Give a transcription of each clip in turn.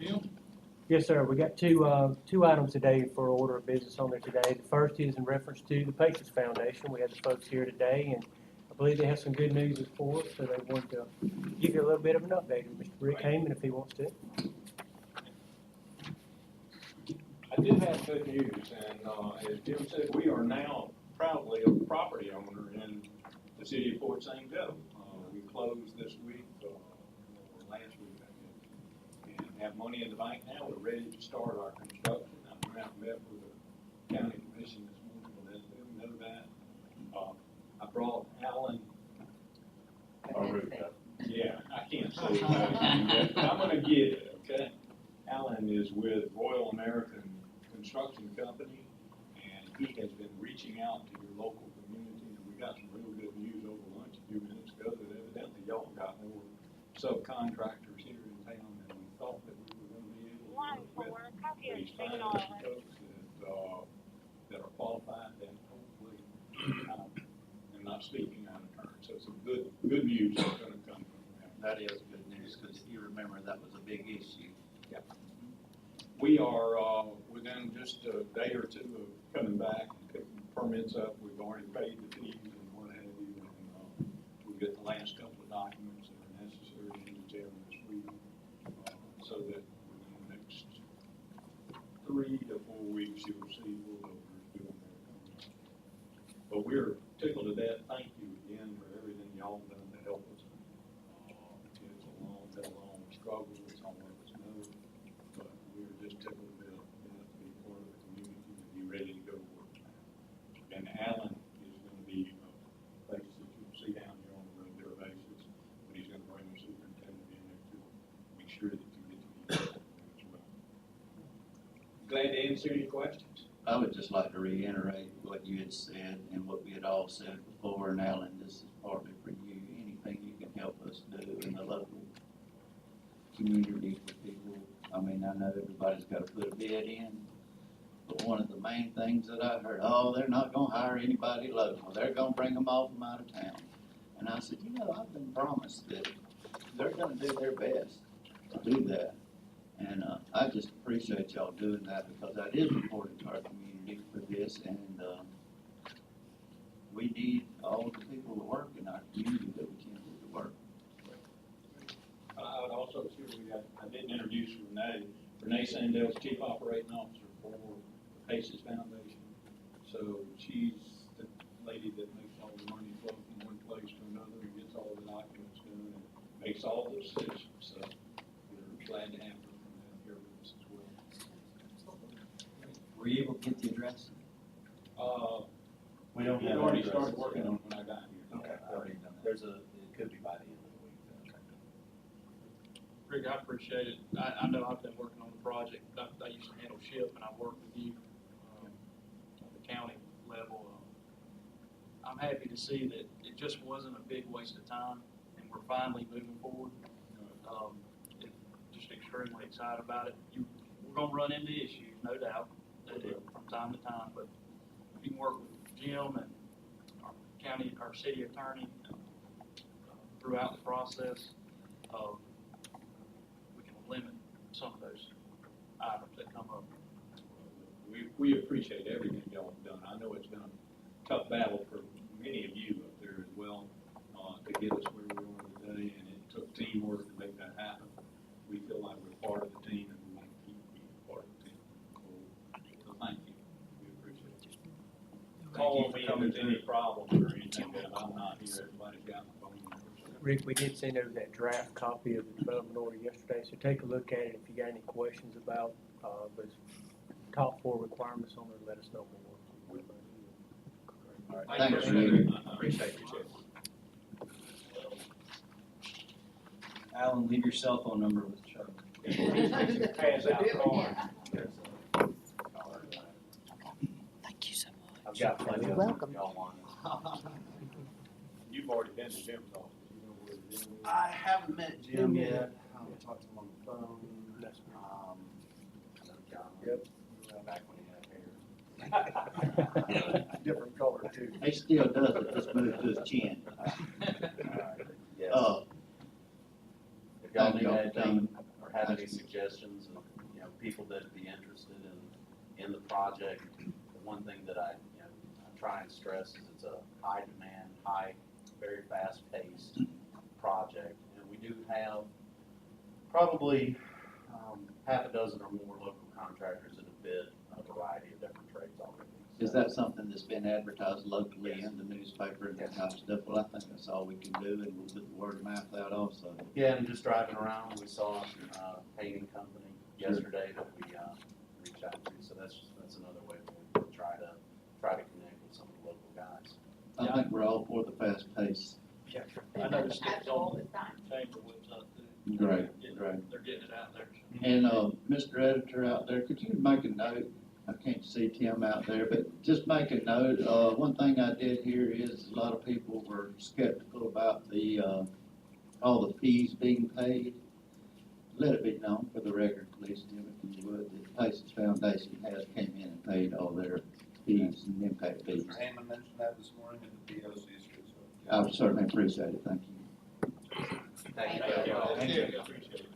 Jim? Yes, sir. We got two items today for order of business on there today. The first is in reference to the Patriots Foundation. We had the folks here today, and I believe they have some good news for us, so they want to give you a little bit of an update. Mr. Rick Heyman, if he wants to. I do have good news, and as Jim said, we are now proudly a property owner in the city of Fort St. Joe. We closed this week, last week, I guess, and have money in the bank now. We're ready to start our construction. I went out and met with the county commission this morning to let them know that. I brought Alan. Yeah, I can't say that, but I'm gonna get it, okay? Alan is with Royal American Construction Company, and he has been reaching out to your local community. And we got some real good news over lunch a few minutes ago that evidently y'all got more subcontractors here in town than we thought that we were gonna be able to work with. But he's finding some folks that are qualified and hopefully, I'm not speaking out of turn, so some good news is gonna come from that. That is good news, because if you remember, that was a big issue. Yeah. We are, within just a day or two of coming back and picking permits up. We've already paid the fees and what have you, and we'll get the last couple of documents that are necessary in detail this week, so that within the next 3 to 4 weeks, you'll see bulldozers doing their thing. But we're tickled to death. Thank you again for everything y'all done to help us. It's been a long struggle. It's all of us know. But we're just tickled to death to be part of the community and be ready to go to work now. And Alan is going to be a place that you'll see down here on a regular basis, but he's going to bring the superintendent in there to make sure that you get to meet him as well. Glad to answer any questions. I would just like to reiterate what you had said and what we had all said before, and Alan, this is partly for you. Anything you can help us do in the local community for people. I mean, I know everybody's got to put a bid in, but one of the main things that I heard, they're not going to hire anybody local. They're going to bring them all from out of town. And I said, I've been promised that they're going to do their best to do that. And I just appreciate y'all doing that, because that is important to our community for this, and we need all the people to work in our community that we can do the work. I would also say I didn't introduce Renee. Renee Sandel's Chief Operating Officer for the Paces Foundation. So she's the lady that makes all the money flow from one place to another and gets all the documents done and makes all the decisions. So we're glad to have her here with us as well. Were you able to get the address? We don't He have. already addresses. started working on it when I got here. Okay, already done that. It could be by the end of the week. Rick, I appreciate it. I know I've been working on the project. I used to handle SHIP, and I've worked with you on the county level. I'm happy to see that it just wasn't a big waste of time, and we're finally moving forward. Just extremely excited about it. We're going to run into issues, no doubt, from time to time, but we can work with Jim and our city attorney throughout the process. We can limit some of those items that come up. We appreciate everything y'all have done. I know it's been a tough battle for many of you up there as well, to get us where we are today, and it took teamwork to make that happen. We feel like we're part of the team, and we want to keep being part of the team. So thank you. We appreciate it. Call me if there's any problems or anything that I'm not here. Everybody's got my phone number. Rick, we did send over that draft copy of the development order yesterday, so take a look at it. If you got any questions about those top 4 requirements on there, let us know more. All right, Thank thanks, you. Rick. Appreciate it. Alan, leave your cell phone number with Chuck. Pass out cards. Thank you so much. I've got plenty You're of them welcome. if y'all want. You've already been to Jim's office. You know where Jim is. I haven't met Jim yet. I'll talk to him on the phone. That's Yep. Back when he had hair. Different color too. He still does it, just moved to his chin. Yes. Uh, If y'all thank need y'all for anything coming. or have have any suggestions of, people that'd be interested in the project, the one thing that I try and stress is it's a high demand, very fast paced project. And we do have probably half a dozen or more local contractors that have bid a variety of different trades already. Is that something that's been advertised locally in the newspaper and that type of stuff? Well, I think that's all we can do, and we'll put the word of mouth out also. Yeah, and just driving around, we saw a painting company yesterday that we reached out to, so that's another way we'll try to connect with some of the local guys. I think we're all for the fast pace. I noticed it's on the time. the chamber website too. Great, Yeah, great. They're getting it out there. And, Mr. Editor out there, could you make a note? I can't see Tim out there, but just make a note. One thing I did hear is a lot of people were skeptical about all the fees being paid. Let it be known for the record, please, Tim, if you would, that Paces Foundation has came in and paid all their fees and impact fees. Mr. Hammond mentioned that this morning in the POC. I would certainly appreciate it, thank you. Thank you. Thank you. Thank you. Appreciate it.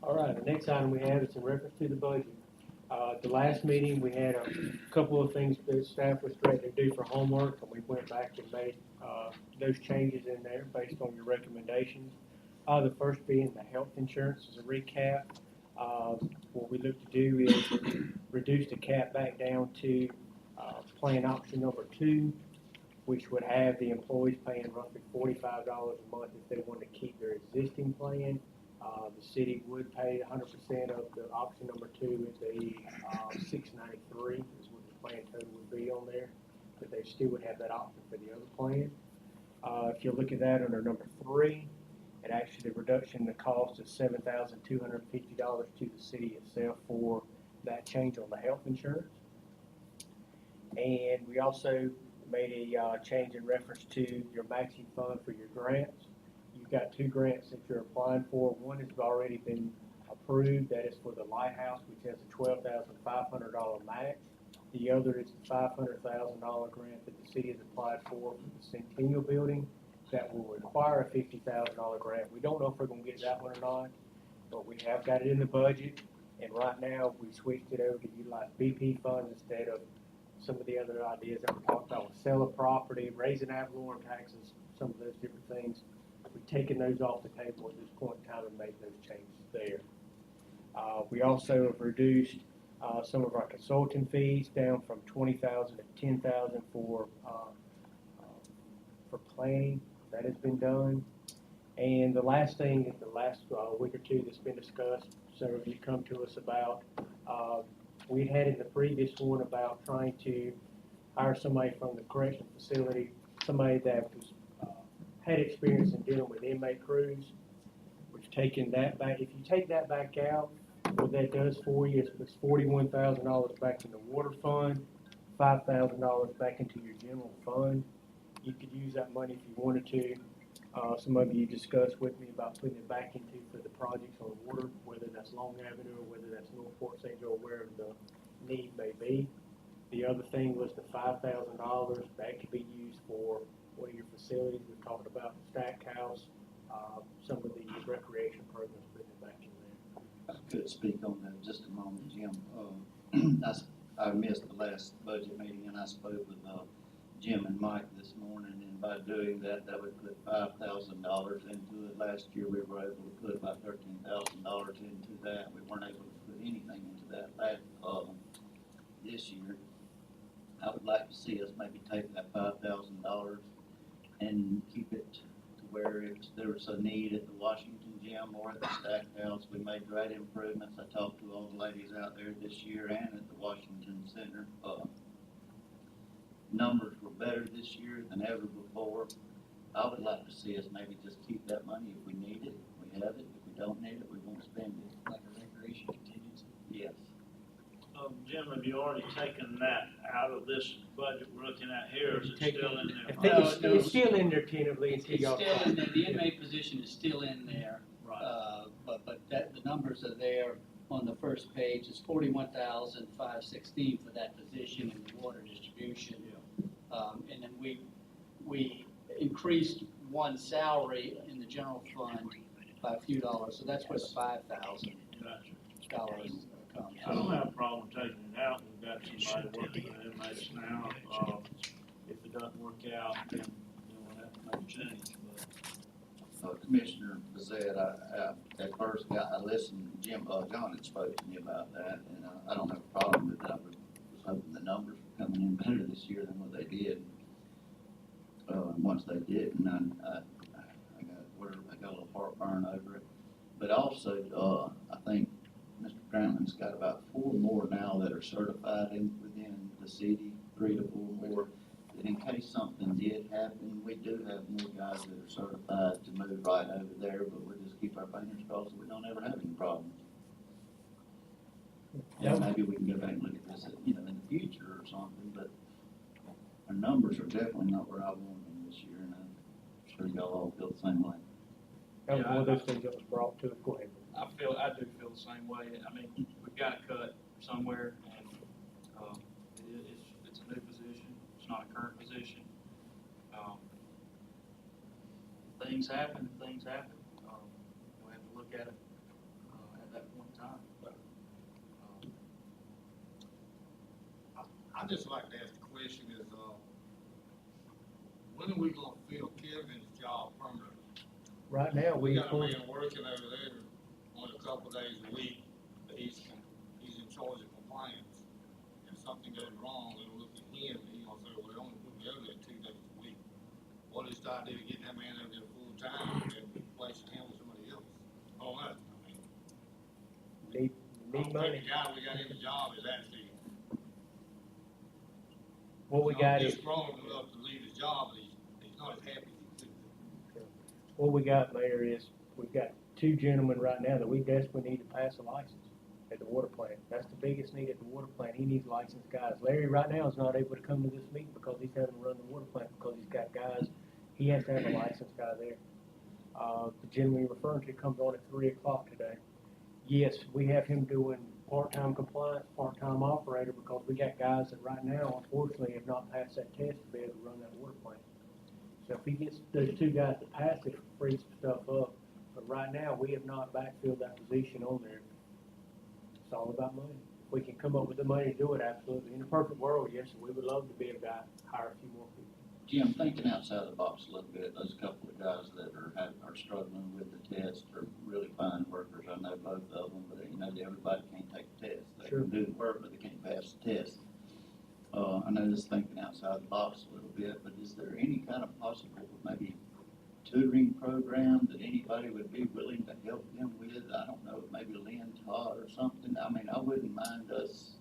All right, the next item we have is in reference to the budget. At the last meeting, we had a couple of things that staff was directed to do for homework, and we went back and made those changes in there based on your recommendations. The first being the health insurance as a recap. What we look to do is reduce the cap back down to plan option number 2, which would have the employees paying roughly $45 a month if they want to keep their existing plan. The city would pay 100% of the option number 2 at the $693 is what the plan total would be on there, but they still would have that option for the other plan. If you look at that under number 3, it actually, the reduction in the cost is $7,250 to the city itself for that change on the health insurance. And we also made a change in reference to your matching fund for your grants. You've got 2 grants that you're applying for. One has already been approved. That is for the Lighthouse, which has a $12,500 match. The other is the $500,000 grant that the city has applied for the Centennial Building that will require a $50,000 grant. We don't know if we're going to get that one or not, but we have got it in the budget. And right now, we switched it over to utilize BP funds instead of some of the other ideas that we talked about with sale of property, raising ad valorem taxes, some of those different things. We've taken those off the table at this point in time and made those changes there. We also have reduced some of our consulting fees down from $20,000 to $10,000 for planning. That has been done. And the last thing, the last week or two that's been discussed, several of you come to us about, we had in the previous one about trying to hire somebody from the correction facility, somebody that was, had experience in dealing with inmate crews. We've taken that back. If you take that back out, what that does for you is puts $41,000 back in the water fund, $5,000 back into your general fund. You could use that money if you wanted to. Some of you discussed with me about putting it back into for the projects on water, whether that's Long Avenue or whether that's North Port St. Joe, wherever the need may be. The other thing was the $5,000 that could be used for one of your facilities. We're talking about the Stack House, some of the recreation programs, putting it back in there. I could speak on that just a moment, Jim. I missed the last budget meeting and I spoke with Jim and Mike this morning, and by doing that, that would put $5,000 into it. Last year, we were able to put about $13,000 into that. We weren't able to put anything into that this year. I would like to see us maybe take that $5,000 and keep it to where if there was a need at the Washington Gym or at the Stack House. We made great improvements. I talked to all the ladies out there this year and at the Washington Center. Numbers were better this year than ever before. I would like to see us maybe just keep that money. If we need it, we have it. If we don't need it, we won't spend it. Like a recreation contingency. Yes. Jim, have you already taken that out of this budget we're looking at here, or is it Take still in I there? think No, it's, no. it's still in there tentatively until It's y'all. still in there, the inmate position is still in there, Right. but the numbers are there on the first page. It's $41,516 for that position in the water distribution. And then we increased one salary in the general fund by a few dollars, so that's where the $5,000 Gotcha. comes. I don't have a problem taking it out, we've got somebody working with inmates now, if it doesn't work out, then we'll have to make a change, but. Commissioner Bezet, at first I listened, John had spoken to me about that, and I don't have a problem with that. I was hoping the numbers were coming in better this year than what they did. Once they did, and I got a little heartburn over it. But also, I think Mr. Grantland's got about 4 more now that are certified within the city, 3 to 4 more. That in case something did happen, we do have more guys that are certified to move right over there, but we'll just keep our fingers crossed that we don't ever have any problems. Yeah, maybe we can go back and look at this, in the future or something, but our numbers are definitely not where I want them this year, and I'm sure y'all all feel the same way. That was one of those things that was brought to us. Go ahead. I do feel the same way. I mean, we've got to cut somewhere, and, it's a new position. It's not a current position. Things happen. We have to look at it, at that point in time, but, I'd just like to ask the question is, when are we gonna fill Kevin's job permanently? Right now, We we got a man working over there on a couple of days a week, but he's in charge of compliance. If something goes wrong, it'll look at him, and he's gonna say, well, they only put me over there 2 days a week. What is the idea of getting that man over there full time and replacing him with somebody else? I don't know. I mean, need I don't think money. the guy we got in the job is actually. What we got He's is, strong enough to leave his job, but he's not as happy as he could be. what we got, Mayor, is we've got 2 gentlemen right now that we desperately need to pass a license at the water plant. That's the biggest need at the water plant. He needs licensed guys. Larry right now is not able to come to this meeting because he's having to run the water plant because he's got guys. He has to have a licensed guy there. The gentleman you're referring to comes on at 3 o'clock today. Yes, we have him doing part-time compliance, part-time operator, because we got guys that right now, unfortunately, have not passed that test to be able to run that water plant. So if he gets those 2 guys to pass it, it frees some stuff up. But right now, we have not backfilled that position on there. It's all about money. If we can come up with the money to do it, absolutely. In a perfect world, yes, we would love to be able to hire a few more people. Jim, thinking outside the box a little bit, those couple of guys that are struggling with the test are really fine workers. I know both of them, but everybody can't take the test. They Sure. can do the work, but they can't pass the test. I know this thinking outside the box a little bit, but is there any kind of possible, maybe tutoring program that anybody would be willing to help them with? I don't know, maybe Lynn Todd or something. I mean, I wouldn't mind us.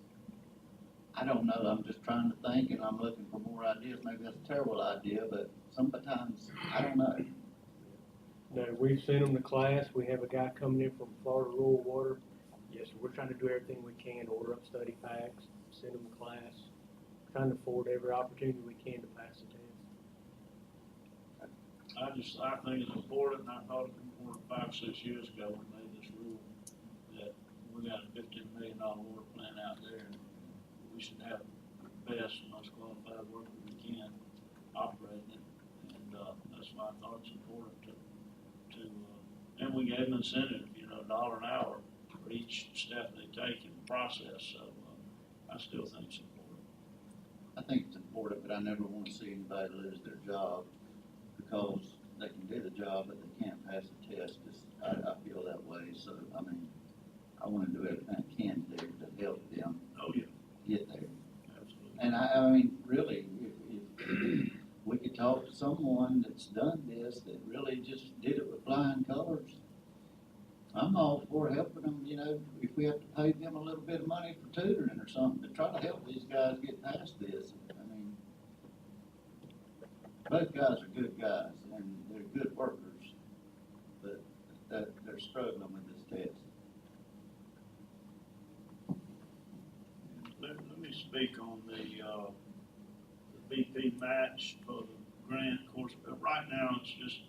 I don't know, I'm just trying to think and I'm looking for more ideas. Maybe that's a terrible idea, but sometimes, I don't know. No, we've sent them to class. We have a guy coming in from Florida Rural Water. Yes, we're trying to do everything we can, order up study packs, send them to class, trying to afford every opportunity we can to pass the test. I think it's important, and I thought it was important 5, 6 years ago when we made this rule, that we got a $15 million water plant out there, and we should have the best, most qualified workers we can operating it. And, that's why I thought it's important and we gave them incentive, $1 an hour for each step they take in the process, so, I still think it's important. I think it's important, but I never want to see anybody lose their job because they can do the job, but they can't pass the test. I feel that way, so, I mean, I want to do everything I can do to help them Oh, yeah, get there. absolutely. And I mean, really, if we could talk to someone that's done this, that really just did it with flying colors, I'm all for helping them, if we have to pay them a little bit of money for tutoring or something to try to help these guys get past this. I mean, both guys are good guys and they're good workers, but they're struggling with this test. Let me speak on the BP match for the grant. Of course, right now, it's just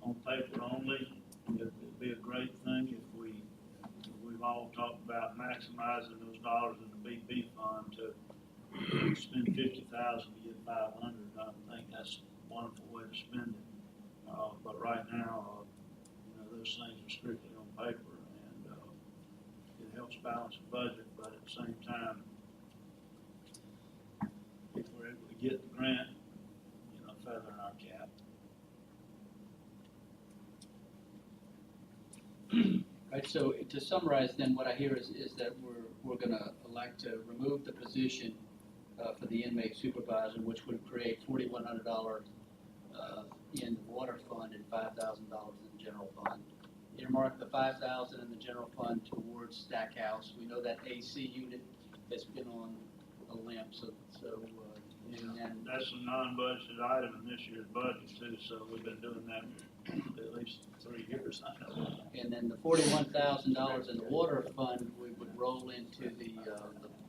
on paper only. It'd be a great thing if we've all talked about maximizing those dollars in the BP fund to spend 50,000 to get 500. I think that's a wonderful way to spend it. But right now, those things are strictly on paper, and, it helps balance the budget, but at the same time, if we're able to get the grant, feather in our cap. Right, so to summarize then, what I hear is that we're gonna elect to remove the position for the inmate supervisor, which would create $4,100 in the water fund and $5,000 in the general fund. Earmark the $5,000 in the general fund towards Stackhouse. We know that AC unit has been on a limp, and That's a non-budgeted item in this year's budget too, so we've been doing that for at least 3 years, I know. and then the $41,000 in the water fund, we would roll into the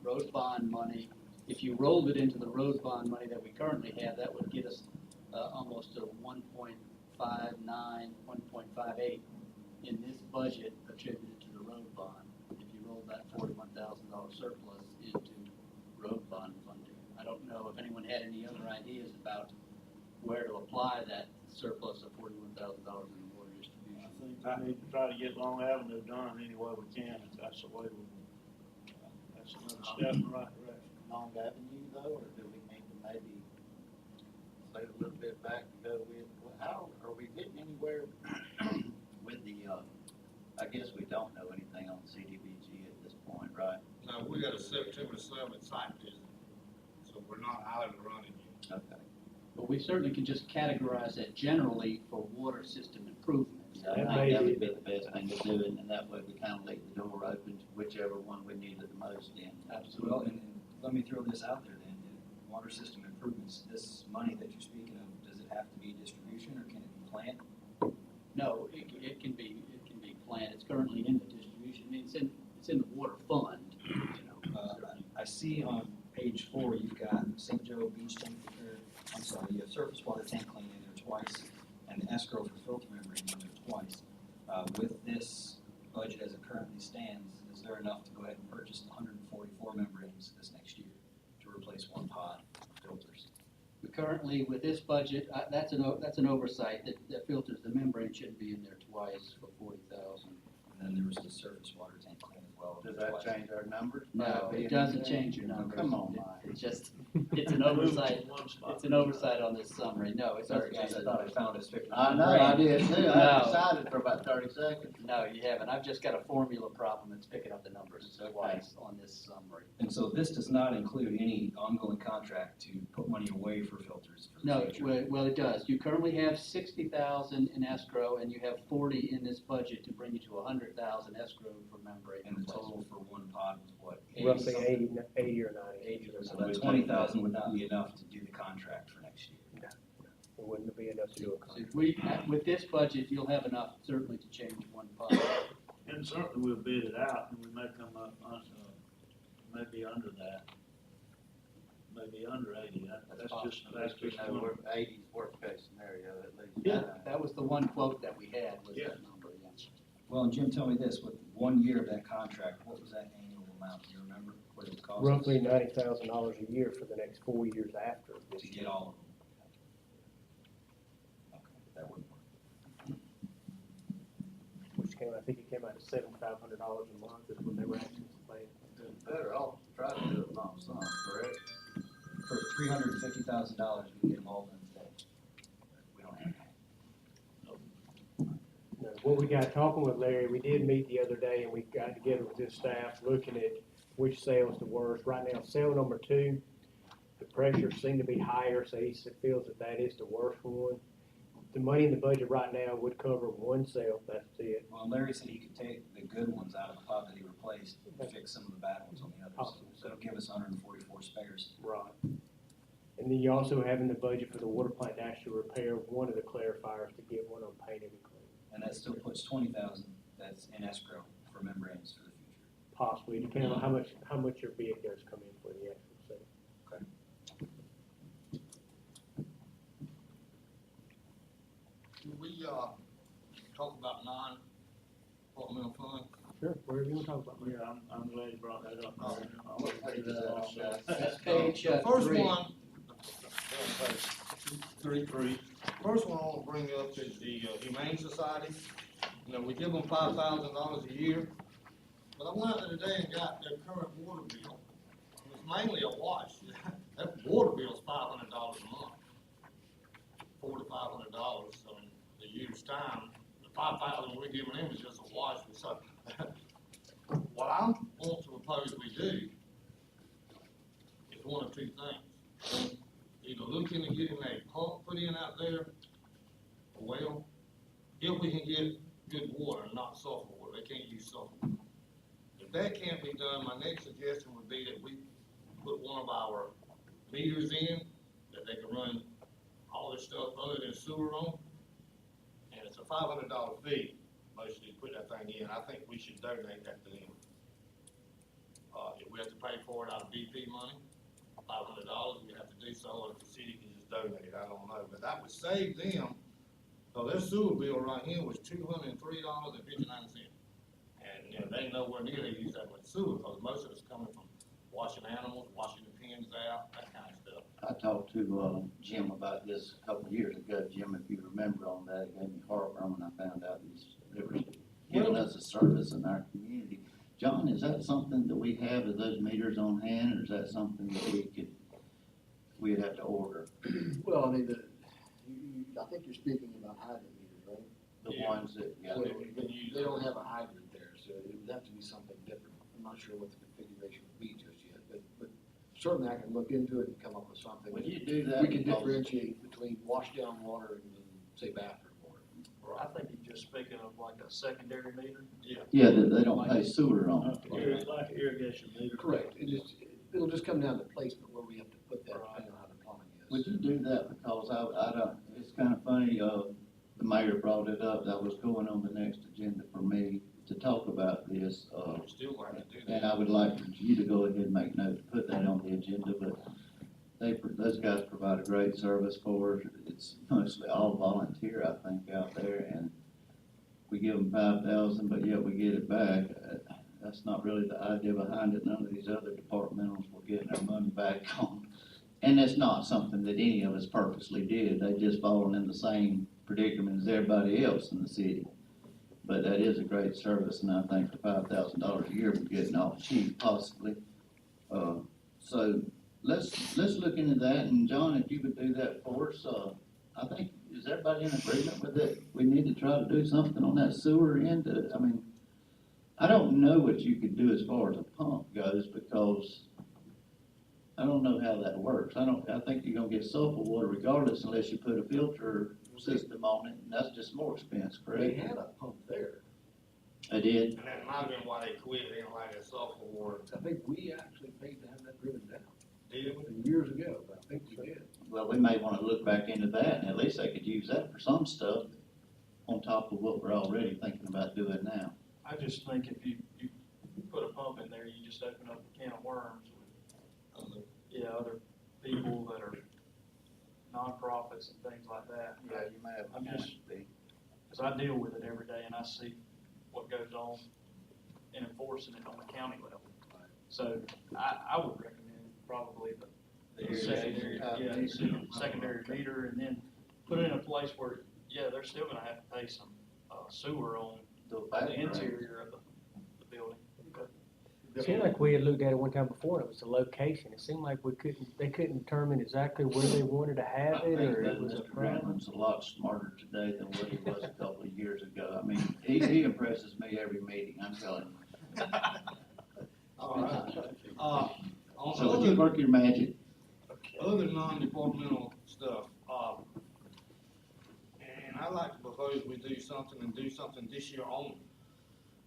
road bond money. If you rolled it into the road bond money that we currently have, that would get us almost a 1.59, 1.58 in this budget attributed to the road bond. If you roll that $41,000 surplus into road bond funding. I don't know if anyone had any other ideas about where to apply that surplus of $41,000 in the water I distribution. think we need to try to get Long Avenue done any way we can, if that's the way that's another step in the right direction. Long Avenue though, or do we need to maybe play a little bit back and go with, how, are we getting anywhere with the, I guess we don't know anything on CDBG at this point, right? Now, we got a September 7th site visit, so we're not out of the running yet. Okay. But we certainly can just categorize it generally for water system improvements. So I That think may that be- would be the best thing to do, and that way we kind of leave the door open to whichever one we need it the most in. Well, and let me throw this out there then, water system improvements, this money that you're speaking of, does it have to be distribution or can it be plant? No, it can be planned. It's currently in the distribution. I mean, it's in the water fund, you know. I see on page 4, you've got St. Joe Beach tank, you have surface water tank cleaning in there twice, and the escrow for filter membrane in there twice. With this budget as it currently stands, is there enough to go ahead and purchase 144 membranes this next year to replace one pod of filters? Currently, with this budget, that's an oversight, that filters, the membrane shouldn't be in there twice for 40,000. And then there was the surface water tank clean as well. Does that change our numbers? No, it doesn't change your numbers. Come on, It- Mike. It's just, it's an oversight, One spot. it's an oversight on this summary. No, it Sorry doesn't guys, change I the thought I numbers. found us fixing. I know, I did too, I No. excited for about 30 seconds. No, you haven't. I've just got a formula problem that's picking up the numbers twice on this summary. And so this does not include any ongoing contract to put money away for filters for the No, future? well, it does. You currently have 60,000 in escrow, and you have 40 in this budget to bring you to 100,000 escrow for membrane And the replacement. total for one pod was what? Roughly 80 or 90. 80 or So that 20,000 would not be enough to do the contract for next year. It wouldn't be enough to do a So contract. with this budget, you'll have enough certainly to change one pod. And certainly we'll bid it out, and we may come up, maybe under that, maybe under 80, that's just one. We're 80's worst case scenario at least. Yeah, that was the one quote that we had, was Yeah. that number, yeah. Well, and Jim, tell me this, with 1 year of that contract, what was that annual amount, do you remember? What it would cost us Roughly $90,000 a year for the next 4 years after this to year. get all of them? Okay, that wouldn't work. Which I think it came out to $7,500 a month is what they were asking to pay. Better off to try to do it lump sum, correct? For $350,000, we can get them all done today. We don't have that. Now, what we got talking with Larry, we did meet the other day and we got together with his staff looking at which cell's the worst. Right now, cell number 2, the pressures seem to be higher, so he feels that is the worst one. The money in the budget right now would cover one cell, that's it. Well, Larry said he could take the good ones out of the pod that he replaced and fix some of the bad ones on the others. Awesome. So it'll give us 144 spares. Right. And then you also have in the budget for the water plant to actually repair one of the clarifiers to get one of them painted and clean. And that still puts 20,000 that's in escrow for membranes for the future. Possibly, depending on how much your bid does come in for the actual cell. Okay. Can we, talk about non-departmental funds? Sure, whatever you want to talk about. Yeah, I'm glad you brought that up. Oh. I'll take that off. That's page The first 3. one, three. First one I want to bring up is the Humane Society. You know, we give them $5,000 a year, but I went out there today and got their current water bill. It's mainly a wash. That water bill's $500 a month. $400 to $500, so in a year's time, the $5,000 we're giving them is just a wash. So, what I want to propose we do is one of two things. Either look into getting a pump put in out there, a well, if we can get good water, not sulfur water. They can't use sulfur. If that can't be done, my next suggestion would be that we put one of our meters in, that they can run all this stuff other than sewer on. And it's a $500 fee, mostly, to put that thing in. I think we should donate that to them. If we have to pay for it out of BP money, $500, we have to do so, or if the city can just donate it, I don't know. But that would save them, so their sewer bill right here was $203.59. And, you know, they nowhere near they use that much sewer, because most of it's coming from washing animals, washing the pens out, that kind of stuff. I talked to, Jim about this a couple of years ago. Jim, if you remember on that, it gave me heartburn when I found out they were giving us a service in our community. John, is that something that we have as those meters on hand, or is that something that we'd have to order? Well, I mean, I think you're speaking about hydrant meters, right? The Yeah. ones that, yeah. So they don't have a hydrant there, so it would have to be something different. I'm not sure what the configuration would be just yet, but certainly I can look into it and come up with something. When you do that, We can differentiate between wash down water and, say, bathroom water. I think you're just speaking of like a secondary meter. Yeah, that they don't pay sewer on. It's like an irrigation meter. Correct. It'll just come down to placement where we have to put that, depending on how the plumbing is. Would you do that? Because I don't, it's kind of funny, the mayor brought it up, that was going on the next agenda for me to talk about this, We're still going to do and that. I would like for you to go ahead and make note to put that on the agenda, but those guys provide a great service for us. It's mostly all volunteer, I think, out there, and we give them $5,000, but yet we get it back. That's not really the idea behind it. None of these other departmentals were getting their money back on. And it's not something that any of us purposely did. They just fallen in the same predicament as everybody else in the city. But that is a great service, and I think the $5,000 a year we're getting off cheap, possibly. So let's look into that, and John, if you would do that for us, I think, is everybody in agreement with it? We need to try to do something on that sewer end. I mean, I don't know what you could do as far as a pump goes, because I don't know how that works. I think you're gonna get sulfur water regardless unless you put a filter system on it, and that's just more expense, They correct? had a pump there. I did. And that might have been why they quit. They didn't like that sulfur water. I think we actually paid to have that driven down Did we? years ago, but I think we did. Well, we may wanna look back into that, and at least they could use that for some stuff on top of what we're already thinking about doing now. I just think if you put a pump in there, you just open up a can of worms with, other people that are nonprofits and things like that. Yeah, you may have. I'm just, because I deal with it every day and I see what goes on in enforcing it on the county level. So I would recommend probably the secondary meter, and then put it in a place where, they're still gonna have to pay some sewer on the interior of the building. It seemed like we had looked at it one time before, and it was the location. It seemed like they couldn't determine exactly where they wanted to have I it, think or that it was a Mr. problem. Grantland's a lot smarter today than what he was a couple of years ago. I mean, he impresses me every meeting, I'm telling you. All right. So keep working your magic. Other non-departmental stuff, and I'd like to propose we do something this year only.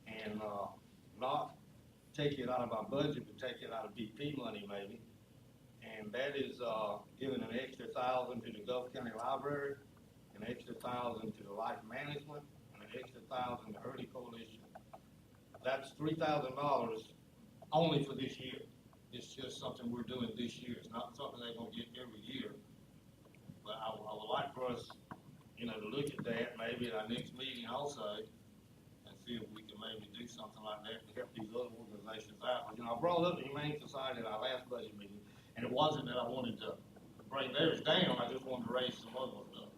And, not take it out of our budget, but take it out of BP money maybe. And that is, giving an extra $1,000 to the Gulf County Library, an extra $1,000 to the Life Management, and an extra $1,000 to Early Coalition. That's $3,000 only for this year. It's just something we're doing this year. It's not something they're gonna get every year. But I would like for us, to look at that maybe at our next meeting also, and see if we can maybe do something like that to help these other organizations out. I brought up the Humane Society at our last budget meeting, and it wasn't that I wanted to bring theirs down, I just wanted to raise some other stuff.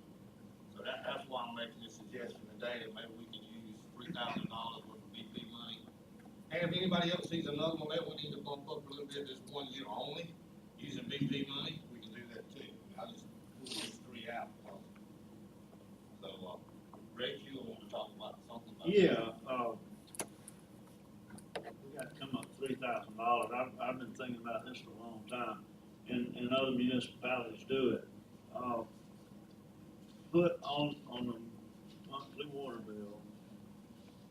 So that's why I'm making this suggestion today, that maybe we can use $3,000 worth of BP money. And if anybody else sees another one that we need to bump up a little bit this 1 year only, using BP money, we can do that too. I just pulled these three out. So, Greg, you want to talk about something about? Yeah, we got to come up $3,000. I've been thinking about this for a long time, and other municipalities do it. Put on the monthly water bill,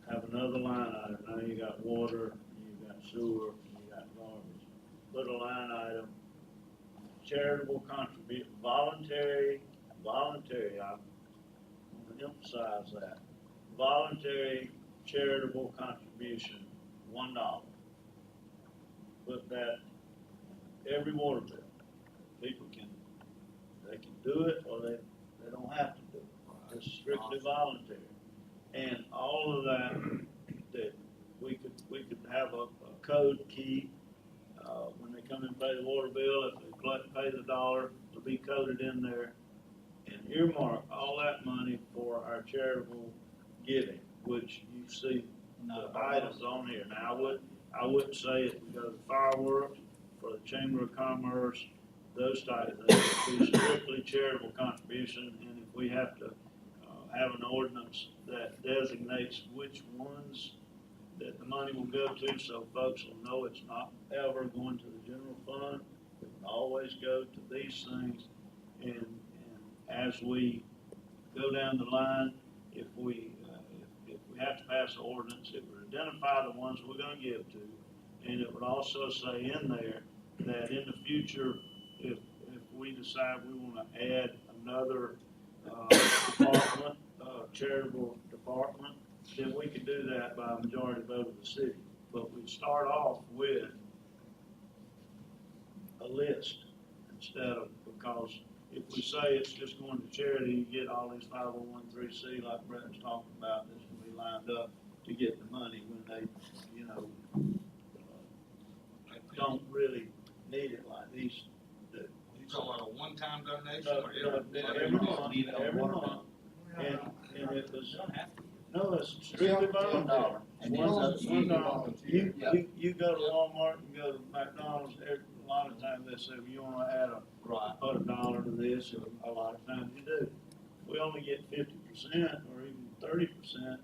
have another line item. Now you got water, you got sewer, you got garbage. Put a line item, charitable contribution, voluntary, I want to emphasize that. Voluntary charitable contribution, $1. Put that every water bill. People they can do it or they don't have to do it. It's strictly voluntary. And all of that we could have a code key, when they come and pay the water bill, if they pay the $1, it'll be coded in there. And earmark all that money for our charitable giving, which you see the items on here. Now, I wouldn't say it would go to fireworks, for the Chamber of Commerce, those type of things. It would be strictly charitable contribution, and if we have to have an ordinance that designates which ones that the money will go to, so folks will know it's not ever going to the general fund. It will always go to these things, and as we go down the line, if we have to pass an ordinance, it would identify the ones we're going to give to, and it would also say in there that in the future, if we decide we want to add another department, charitable department, then we can do that by a majority vote of the city. But we start off with a list instead of, because if we say it's just going to charity, you get all these 501(c)(3) like Brett was talking about, this will be lined up to get the money when they, don't really need it like these do. You talking about a one-time donation No, or every month. And it was, no, it's strictly voluntary. And then it's $1. You go to Walmart, you go to McDonald's, a lot of times they say, well, you wanna add put $1 to this, and a lot of times you do. We only get 50% or even 30%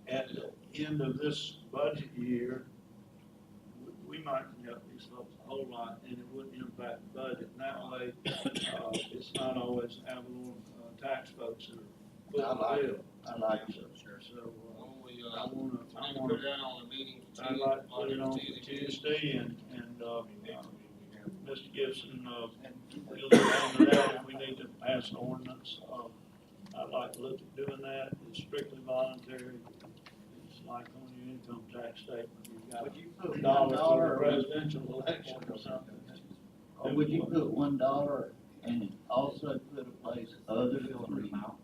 at the end of this budget year. We might can help these folks a whole lot, and it wouldn't impact the budget. And that way, it's not always Avalon tax folks that are footing the bill. I like it. So, we, I we need to wanna, put that on the meeting. I'd like to put it on for Tuesday, and Mr. Gibson, we'll look into that if we need to pass an ordinance. I'd like to look at doing that. It's strictly voluntary. It's like on your income tax statement, you've got Would you put $1 for $1 the presidential election or something. or would you put $1 and also put a place other than amount?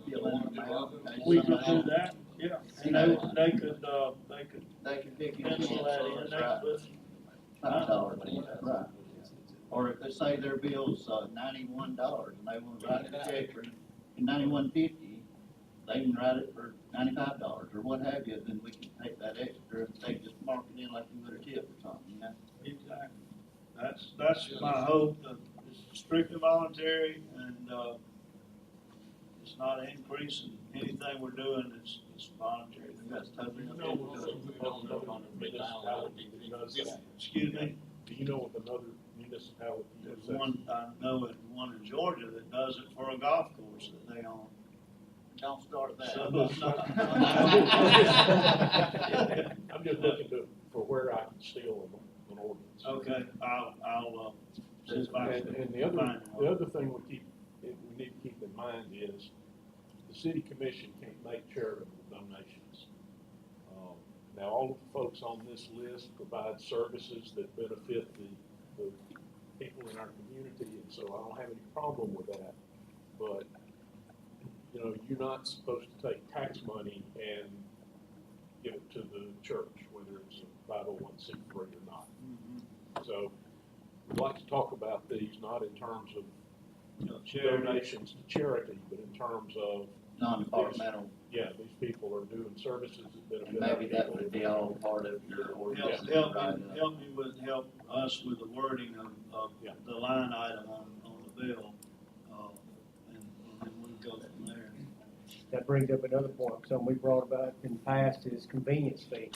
Fill in the amount. We could do that, yeah. And they could They can pick and choose, pencil that in, that's they right. could $5, right. Or if they say their bill's $91 and they wanna write a check for $91.50, they can write it for $95 or what have you, then we can take that extra and they just mark it in like you would a tip or something, Exactly. That's my hope, that it's strictly voluntary, and, it's not an increase in anything we're doing, it's voluntary. That's totally. Excuse me? Do you know of another municipality? There's one, I know it, one in Georgia that does it for a golf course that they own. Don't start that. So, I'm just looking for where I can steal an ordinance. Okay, I'll, see if I can And the other thing we need to keep in mind is the city commission can't make charitable donations. Now, all of the folks on this list provide services that benefit the people in our community, and so I don't have any problem with that. But, you're not supposed to take tax money and give it to the church, whether it's a 501(c)(3) or not. So, we'd like to talk about these, not in terms of donations to charity, but in terms of non-departmental, Yeah, these people are doing services that and benefit. maybe that would be all part of your ordinance. Help us with the wording of Yeah. the line item on the bill, and then we'll go from there. That brings up another point, something we brought about in the past is convenience fee.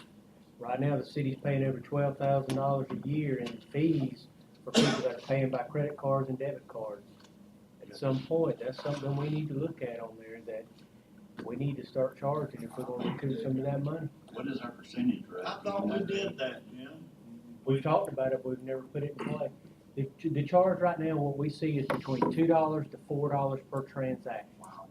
Right now, the city's paying over $12,000 a year in fees for people that are paying by credit cards and debit cards. At some point, that's something we need to look at on there, that we need to start charging if we're gonna recoup some of that money. What is our percentage rate? I thought we did that, Jim. We've talked about it, but we've never put it in play. The charge right now, what we see is between $2 to $4 per transaction. Wow.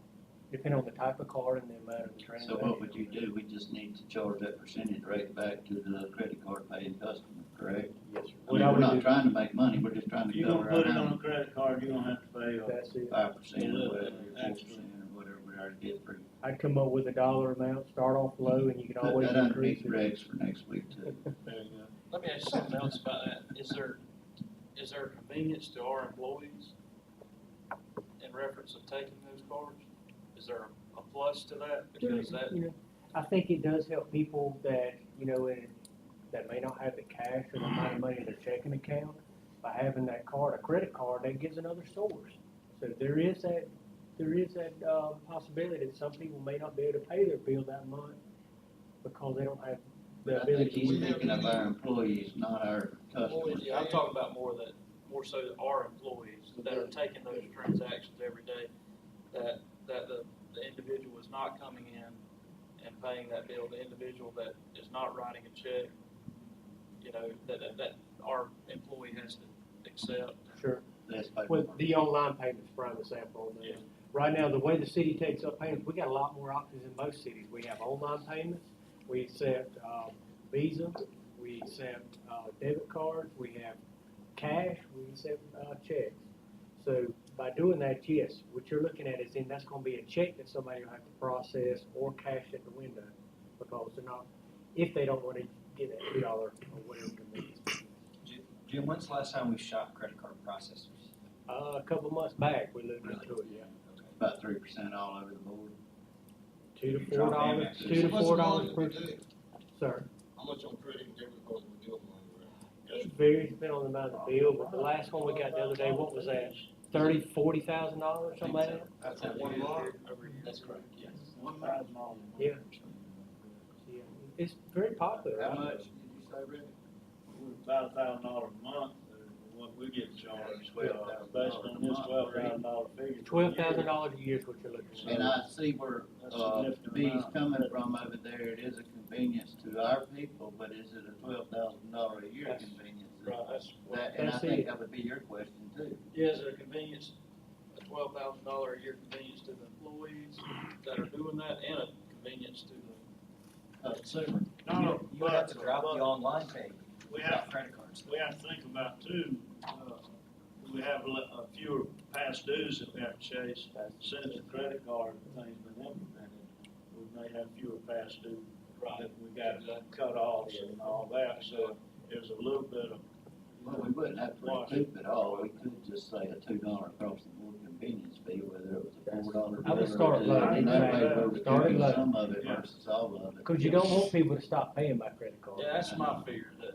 Depending on the type of card and the amount of the So transaction. what would you do? We just need to charge that percentage rate back to the credit card paying customer, correct? Yes, sir. I What mean, I we're would not do- trying to make money, we're just trying If to you're cover gonna put it on our a credit card, you're gonna have to pay That's it. 5% or whatever, Extra. 4% or whatever we already did for. I'd come up with a dollar amount, start off low, and you can Put always that underneath increase it. Greg's for next week too. There you go. Let me ask you something else about that. Is there convenience to our employees in reference of taking those cards? Is there a plus to that? Because that, You know, I think it does help people that, that may not have the cash or the amount of money in their checking account. By having that card, a credit card, that gives another source. So there is that possibility that some people may not be able to pay their bill that month because they don't have the But I think ability. he's thinking of our employees, not our customers. yeah, I'm talking about more so that our employees that are taking those transactions every day, that the individual is not coming in and paying that bill, the individual that is not writing a check, that our employee has to accept. Sure. That's by- Well, the online payments, prime example on that. Yeah. Right now, the way the city takes up payments, we got a lot more options in most cities. We have online payments, we accept, Visa, we accept, debit cards, we have cash, we accept, checks. So by doing that, yes, what you're looking at is then that's gonna be a check that somebody will have to process or cash at the window because they're not, if they don't wanna get that $2 or whatever convenience. Jim, when's the last time we shot credit card processors? A couple months back, we looked into it, yeah. About 3% all over the board. $2 to Drop $4, Amex. $2 to $4 per, How sir. much on credit and debit cards we deal with? It varies depending on the amount of the bill, but the last one we got the other day, what was that? $40,000, something like that? That's at one bar? That's correct, yes. $1,000. Yeah. Yeah. It's very popular. How right? much did you say, Rick? About $1,000 a month, what we get charged, based on this $12,000 figure. $12,000 a year is what you're looking And at. I see where, That's a significant B's amount. coming from over there, it is a convenience to our people, but is it a $12,000 a year That's- convenience? Right, that's, That, and I That's think it. that would be your question too. yeah, is it a convenience, a $12,000 a year convenience to the employees that are doing that and a convenience to the Consumer. No, You would have to drop the online pay we without have, credit cards. we have to think about too, we have a fewer past dues that we have to chase. Since the credit card thing's been implemented, we may have fewer past due that we got cut off and all that, so there's a little bit of. Well, we wouldn't have to recoup it all, we could just say a $2 across the board convenience fee, whether it was a $4 I would bill or start a low. $2. And that way we're Start recouping low. some of it Yeah. versus all of it. Cause you don't want people to stop paying by credit card. Yeah, that's my fear, that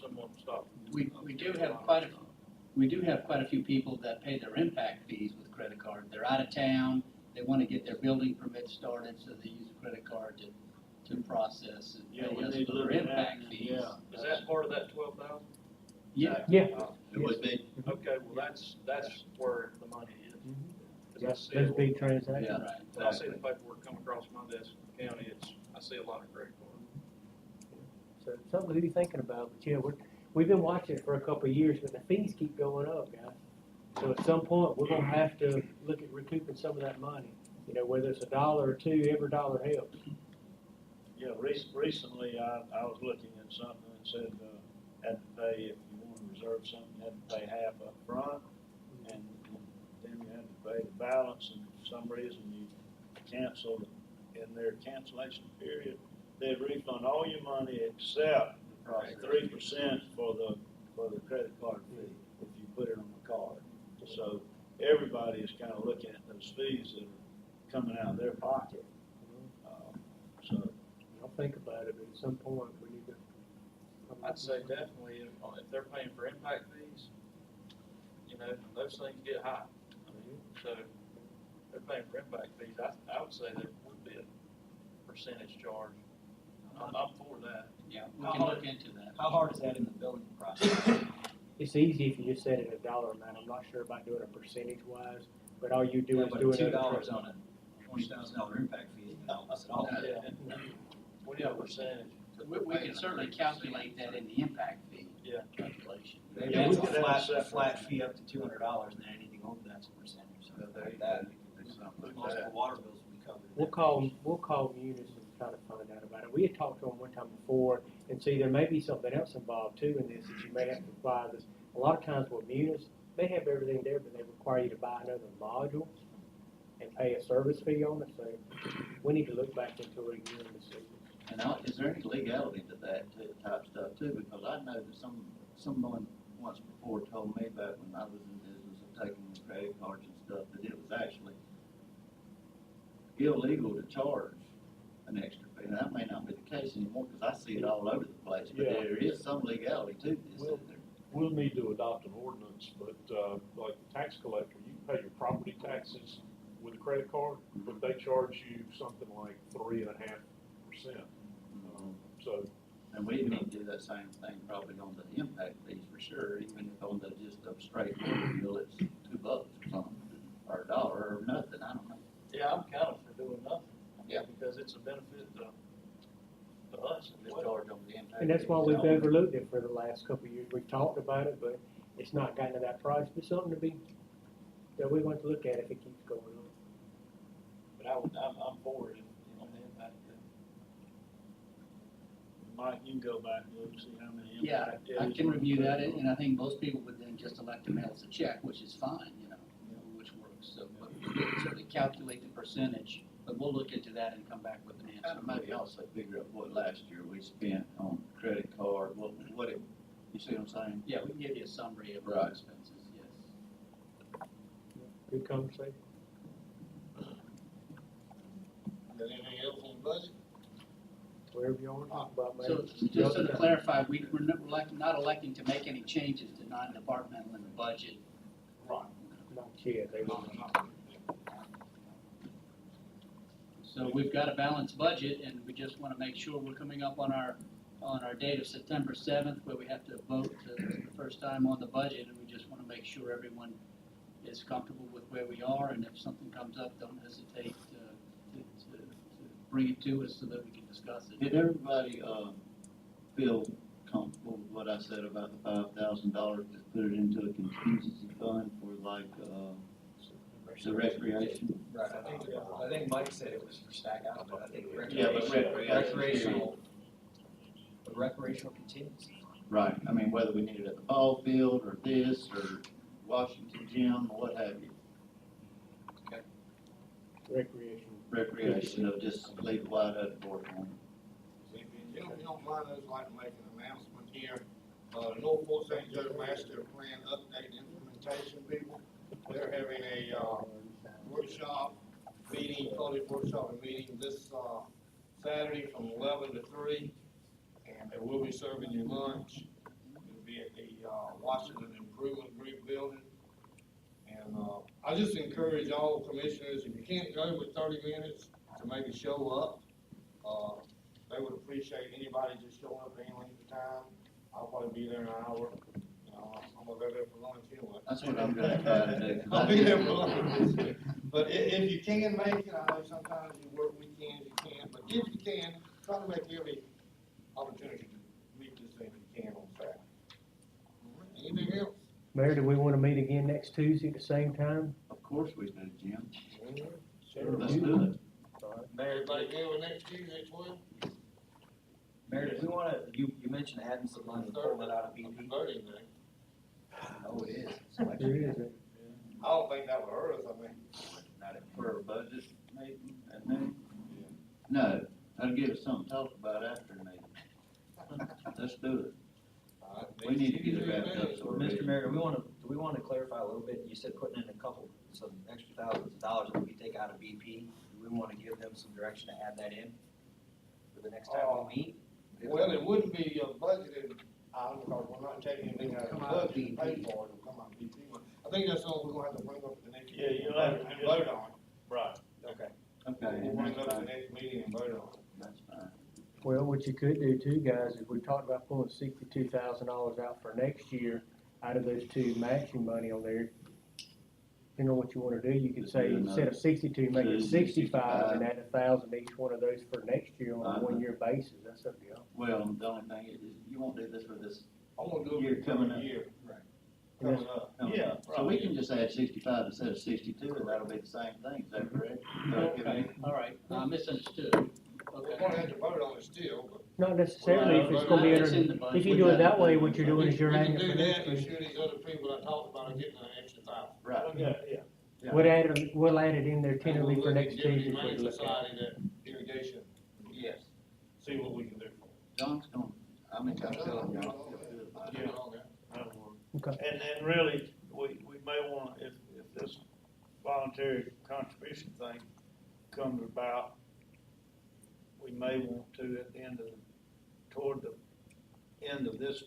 someone stopped. We do have quite a few people that pay their impact fees with credit card. They're out of town, they wanna get their building permit started, so they use a credit card to process Yeah, and we pay us need to for look their at that, impact fees. yeah. Is that part of that 12,000? Yeah, Yeah. It would be, Okay, well, that's where the money is. 'Cause I That's, see that's it- big transactions. yeah. right. When I see the paperwork come across my desk in the county, I see a lot of credit cards. So something to be thinking about, but yeah, we've been watching it for a couple of years, but the fees keep going up, guys. So at some point, we're gonna have to look at recouping some of that money. Whether it's $1 or $2, every dollar helps. Yeah, recently, I was looking at something that said, had to pay, if you want to reserve something, you had to pay half up front, and then you had to pay the balance, and for some reason you canceled, in their cancellation period, they'd refund all your money except 3% for the credit card fee, if you put it on the card. So everybody is kind of looking at those fees that are coming out of their pocket. So, I'll think about it, but at some point, we need to. I'd say definitely if they're paying for impact fees, you know, those things get high. I mean, so if they're paying for impact fees, I would say there would be a percentage charge. I'm for that. Yeah, we can look into that. How hard is that in the building process? It's easy if you just set it a dollar amount. I'm not sure about doing a percentage wise, but all you do Yeah, is but doing it. $2 on a $20,000 impact fee isn't gonna help us at all. Yeah. What do you have percentage? We can certainly calculate that in the impact fee Yeah. calculation. Maybe Yeah, it's we a could have flat, separate. flat fee up to $200, and then anything over that's a percentage, something like that. Most of the water bills will be covered. We'll call Munis and try to find out about it. We had talked to them one time before, and see, there may be something else involved too in this, that you may have to apply this. A lot of times with Munis, they have everything there, but they require you to buy another module and pay a service fee on it, so we need to look back into it again and see. And is there any legality to that type stuff too? Because I know that someone once before told me back when I was in business of taking credit cards and stuff, that it was actually illegal to charge an extra fee. Now, that may not be the case anymore, because I see it all over the place, but Yeah. there is some legality to this. Well, isn't there? We'll need to adopt an ordinance, but, like the tax collector, you can pay your property taxes with a credit card, but they charge you something like 3.5%. So, And we need to do that same thing probably on the impact fees for sure, even if on the just a straight water bill, it's $2 or something, or $1 or nothing, I don't know. Yeah, I'm kind of for doing nothing. Yeah. Because it's a benefit to us as Just well. charge on the impact. And that's why fees. we've overlooked it for the last couple of years. We've talked about it, but it's not gotten to that price, but something to be, that we want to look at if it keeps going on. But I'm for it, on the impact fee. Mike, you can go back and look and see how many Yeah, impact. I fees can we- review that, and I think most people would then just elect to mail us a check, which is fine, which works. So, but we can certainly calculate the percentage, but we'll look into that and come back with an answer. And maybe also figure out what last year we spent on credit card, what it, you see what I'm saying? Yeah, we can give you a summary of Right. the expenses, yes. Good conversation. Got anything else on the budget? Wherever you want to talk about, man. So, just so to clarify, we're not electing to make any changes to non-departmental in the budget. Right. Not yet, they will. So we've got a balanced budget, and we just want to make sure we're coming up on our date of September 7th, where we have to vote the first time on the budget, and we just want to make sure everyone is comfortable with where we are, and if something comes up, don't hesitate to bring it to us so that we can discuss it. Did everybody, feel comfortable with what I said about the $5,000 to put it into a contingency fund for like, the recreation? Right, I think Mike said it was for stack out, but I think Yeah, but recreational contingency. Right, I mean, whether we need it at the ball field, or this, or Washington Gym, or what have you, recreation, of just leave it wide open for it. If you don't mind, I'd like to make an announcement here. Norfolk St. Joe Master Plan Update Implementation people, they're having a, workshop meeting, public workshop and meeting this, Saturday from 11 to 3. And they will be serving you lunch. It'll be at the, Washington Improvement Group building. And, I just encourage all commissioners, if you can't go with 30 minutes, to maybe show up. They would appreciate anybody just showing up at any length of time. I'll probably be there in an hour. I'm gonna go there for lunch anyway. That's what I'm gonna try to do. I'll be there for lunch. But if you can make it, I know sometimes you work weekends, you can't, but if you can, try to make every opportunity to meet this thing if you can on Saturday. Anything else? Mayor, do we want to meet again next Tuesday at the same time? Of course we do, Jim. Sure. Let's do it. Everybody good with next Tuesday, 12? Meredith, we wanna, you mentioned adding some money, pull that out of BP. Voting day. Oh, it is. There is, I don't think that would hurt us, I mean. Not for a budget meeting at noon? No, that'll give us something to talk about after the meeting. Let's do it. We need to get it wrapped up, so we're ready. Mr. Mayor, do we wanna clarify a little bit, you said putting in some extra thousands of dollars that we take out of BP. we wanna give them some direction to add that in for the next time we meet? Well, it wouldn't be a budgeted item, because we're not taking anything out of the Come out of budget to pay for it, it'll come out of BP money. I think that's something we're gonna have to bring up at the next Yeah, meeting. you'll have to And just- vote on it. Right. Okay. Okay, We'll bring it up at the that's fine, next meeting and vote on it. that's fine. Well, what you could do too, guys, is we talked about pulling $62,000 out for next year out of those two matching money on there. You know what you wanna do, you could Just say, do instead of 62, make it Two, 65 and add 1,000 each one of those for next year on a Uh-huh. one-year basis, that's up to y'all. Well, the only thing is, you won't do this for this I'm gonna do year it for coming the up. year. Right. Coming up. Yeah, So we can just add 65 instead of 62, and that'll be the same thing, is that correct? Okay, all right, I misunderstood. We're Okay. gonna have to vote on it still, but. Not necessarily if it's gonna be It's in under, the budget. if you do it that way, what you're doing is you're We adding can it do for that, next and year. sure these other people I talked about are getting an extra $1,000. Right. Yeah. We'll add it in there tentatively for next Deputy Tuesday. for you Humane to look at. Society, that irrigation, Yes. see what we can do for John's gonna, I'm telling y'all, feel good about it. it. That'll work. Okay. And really, we may wanna, if this voluntary contribution thing comes about, we may want to, at the end of, toward the end of this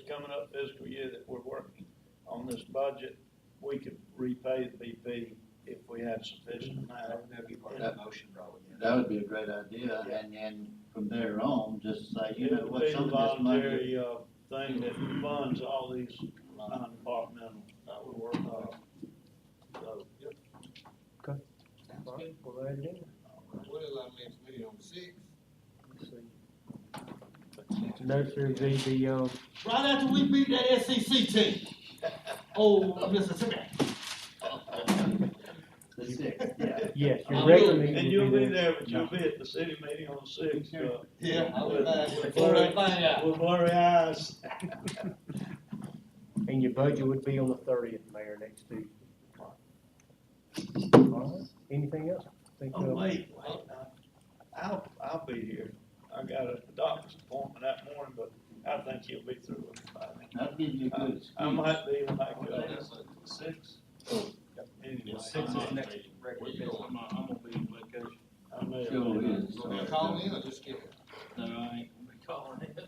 coming up fiscal year that we're working on this budget, we could repay the BP if we had sufficient amount. That'd be part of that motion, probably. That would be a great idea, and from there on, just say, you know, It what, would be some a of this money. voluntary, thing that funds all these non-departmental, That would work. so. All right, we'll add it in. What is our next meeting, on the 6th? Let's see. No, sir, the, Right after we beat that SEC team. Oh, Mississippi. The sixth, yeah. yes, your I'll regular do it. meeting And will you'll be there. there, but you'll be at the city meeting on the sixth, Yeah, I'll be back. Blow that thing out. with blurry eyes. And your budget would be on the 30th, Mayor, next Tuesday. All right, anything else? Think, Oh, wait, I'll be here. I got a doctor's appointment that morning, but I think he'll be through with it by then. That'll give you a good excuse. I might be when I go. Six. Anyway. Six is next regular Where you business. going? I'm gonna be on vacation. I may. Sure is. So they'll call in or just skip it? No, I ain't gonna be calling in.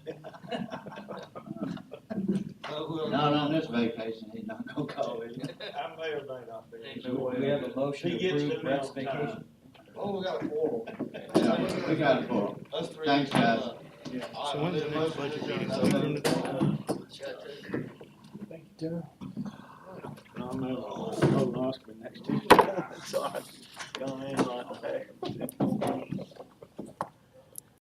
Not on this vacation, he's not gonna call it. I may or may not be. So we have a motion He to gets to approve me Brett's on time. vacation. Oh, we got a quorum. Yeah, we got it for him. Us three. Thanks, guys. So when's the next budget meeting? Thank you, John. I'm in colonoscopy next Tuesday. Sorry. Gone in like that.